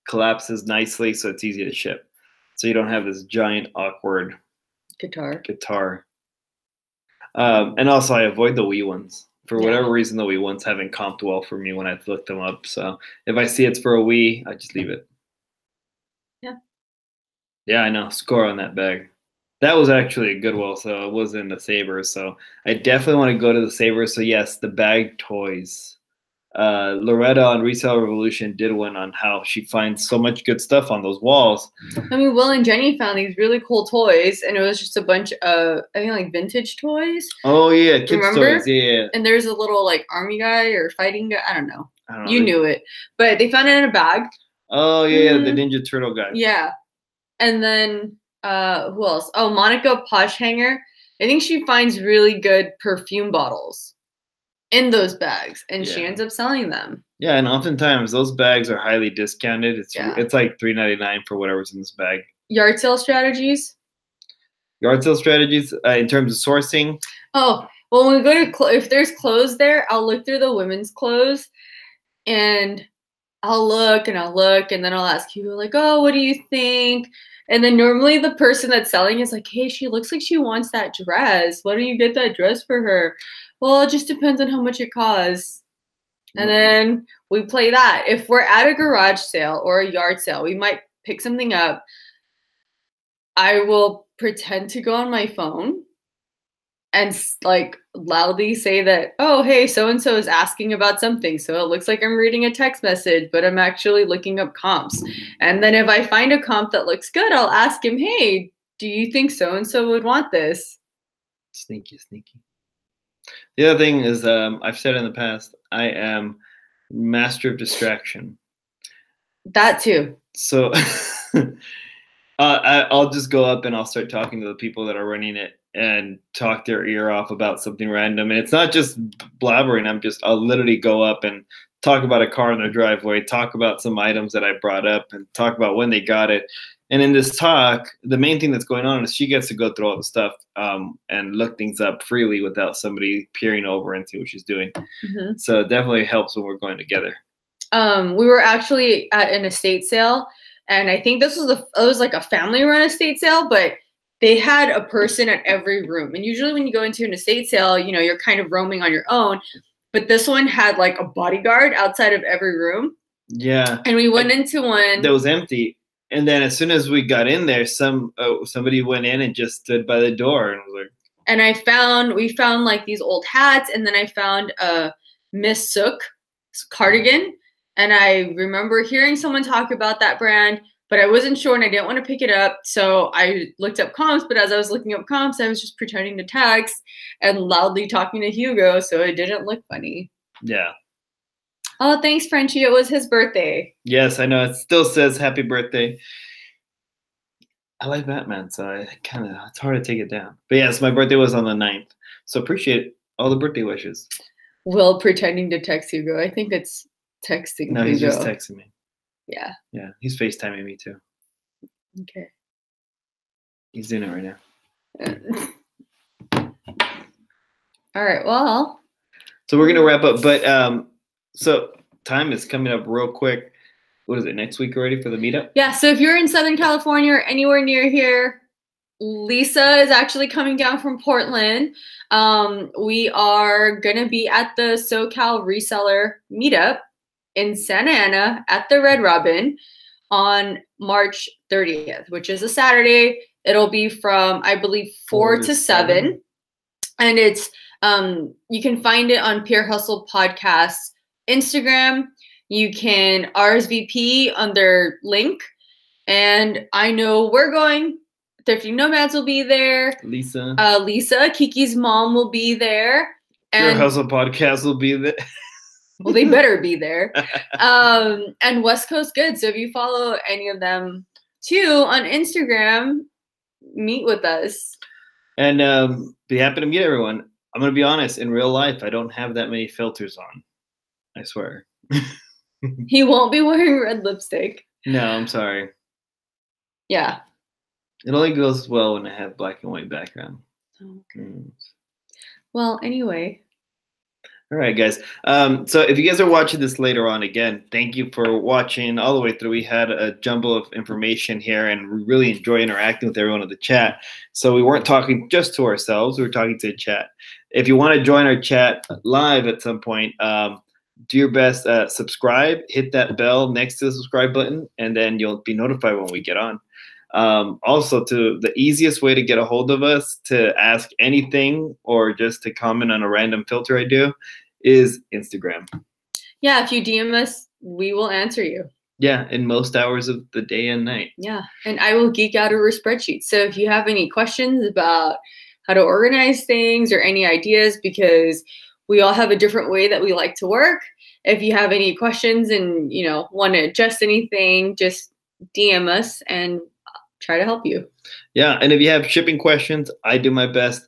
collapses nicely, so it's easy to ship. So you don't have this giant awkward guitar. And also, I avoid the Wii ones. For whatever reason, the Wii ones haven't comped well for me when I've looked them up. So if I see it's for a Wii, I just leave it.
Yeah.
Yeah, I know. Score on that bag. That was actually a good one. So it wasn't the Saber. So I definitely want to go to the Saber. So yes, the bag toys. Loretta on Reseller Revolution did one on how she finds so much good stuff on those walls.
I mean, Will and Jenny found these really cool toys, and it was just a bunch of, I think, like vintage toys.
Oh yeah, kids
Remember?
toys. Yeah.
And there's a little like army guy or fighting guy. I don't know. You knew it, but they found it in a bag.
Oh yeah, the Ninja Turtle guy.
Yeah, and then who else? Oh, Monica Poshhanger. I think she finds really good perfume bottles in those bags, and she ends up selling them. Yeah, and oftentimes those bags are highly discounted. It's like $3.99 for whatever's in this bag. Yard sale strategies? Yard sale strategies in terms of sourcing? Oh, well, when we go to if there's clothes there, I'll look through the women's clothes, and I'll look, and then I'll ask people like, oh, what do you think? And then normally the person that's selling is like, hey, she looks like she wants that dress. Why don't you get that dress for her? Well, it just depends on how much it costs. And then we play that. If we're at a garage sale or a yard sale, we might pick something up. I will pretend to go on my phone and like loudly say that, oh, hey, so-and-so is asking about something. So it looks like I'm reading a text message, but I'm actually looking up comps. And then if I find a comp that looks good, I'll ask him, hey, do you think so-and-so would want this? Sneaky. The other thing is, I've said in the past, I am master of distraction. That too. So I'll just go up and I'll start talking to the people that are running it and talk their ear off about something random. And it's not just blabbering. I'll literally go up and talk about a car in their driveway, talk about some items that I brought up, and talk about when they got it. And in this talk, the main thing that's going on is she gets to go through all the stuff and look things up freely without somebody peering over and see what she's doing. Mm-hmm. So it definitely helps when we're going together. We were actually at an estate sale, and I think this was it was like a family-run estate sale, but they had a person at every room. And usually when you go into an estate sale, you know, you're kind of roaming on your own. But this one had like a bodyguard outside of every room. Yeah. And we went into one that was empty. And then as soon as we got in there, somebody went in and just stood by the door and was like. And we found like these old hats, and then I found a Miss Sook cardigan. And I remember hearing someone talk about that brand, but I wasn't sure and I didn't want to pick it up. So I looked up comps, but as I was looking up comps, I was just pretending to text and loudly talking to Hugo, so it didn't look funny. Yeah. Oh, thanks, Frenchie. It was his birthday. Yes, I know. It still says happy birthday. I like Batman, so it's hard to take it down. But yes, my birthday was on the 9th. So appreciate all the birthday wishes. Will pretending to text Hugo. I think it's texting No, Hugo. He's just texting me. Yeah. Yeah, he's FaceTiming me too. Okay. He's doing it right now. All right, well. So we're going to wrap up, but so time is coming up real quick. What is it, next week already for the meetup? Yeah, so if you're in Southern California or anywhere near here, Lisa is actually coming down from Portland. We are going to be at the SoCal Reseller meetup in Santa Ana at the Red Robin on March 30th, which is a Saturday. It'll be from, I believe, 4 to 7. And it's, you can find it on Peer Hustle Podcast Instagram. You can RSVP on their link. And I know we're going. Thrifty Nomads will be there. Lisa, Kiki's mom will be there. And Peer Hustle Podcast will be there. Well, they better be there. And West Coast Good. So if you follow any of them 2, on Instagram, meet with us.
And be happy to meet everyone. I'm going to be honest. In real life, I don't have that many filters on. I swear.
He won't be wearing red lipstick.
No, I'm sorry.
Yeah.
It only goes well when I have black and white background.
Okay. Well, anyway.
All right, guys. So if you guys are watching this later on, again, thank you for watching all the way through. We had a jumble of information here, and we really enjoy interacting with everyone in the chat. So we weren't talking just to ourselves. We were talking to the chat. If you want to join our chat live at some point, do your best. Subscribe. Hit that bell next to the subscribe button, and then you'll be notified when we get on. Also, the easiest way to get a hold of us to ask anything or just to comment on a random filter I do is Instagram.
Yeah, if you DM us, we will answer you.
Yeah, in most hours of the day and night.
Yeah, and I will geek out over spreadsheets. So if you have any questions about how to organize things or any ideas, because we all have a different way that we like to work. If you have any questions and want to adjust anything, just DM us and try to help you.
Yeah, and if you have shipping questions, I do my best.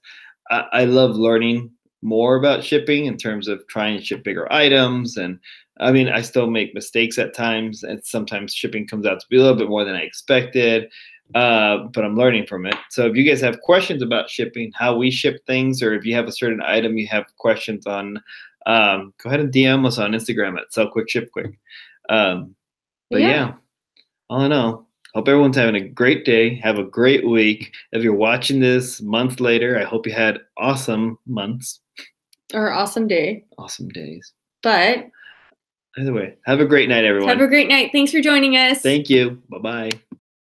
I love learning more about shipping in terms of trying to ship bigger items. And I mean, I still make mistakes at times, and sometimes shipping comes out to be a little bit more than I expected, but I'm learning from it. So if you guys have questions about shipping, how we ship things, or if you have a certain item you have questions on, go ahead and DM us on Instagram at SellQuickShipQuick. But yeah, all in all, hope everyone's having a great day. Have a great week. If you're watching this months later, I hope you had awesome months.
Or awesome day.
Awesome days.
But
either way, have a great night, everyone.
Have a great night. Thanks for joining us.
Thank you. Bye-bye.